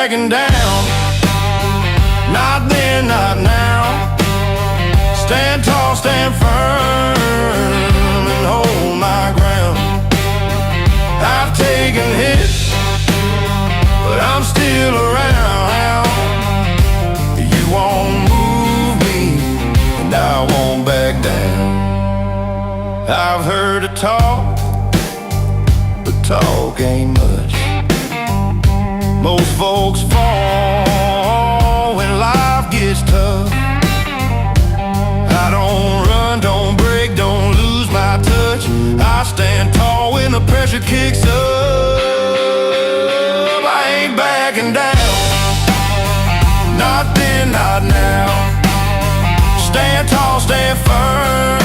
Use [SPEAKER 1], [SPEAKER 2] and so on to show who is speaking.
[SPEAKER 1] backing down. Not then, not now. Stand tall, stand firm, and hold my ground. I've taken hits, but I'm still around. You won't move me, and I won't back down. I've heard it talk, but talk ain't much. Most folks fall when life gets tough. I don't run, don't break, don't lose my touch. I stand tall when the pressure kicks up. I ain't backing down. Not then, not now. Stand tall, stand firm,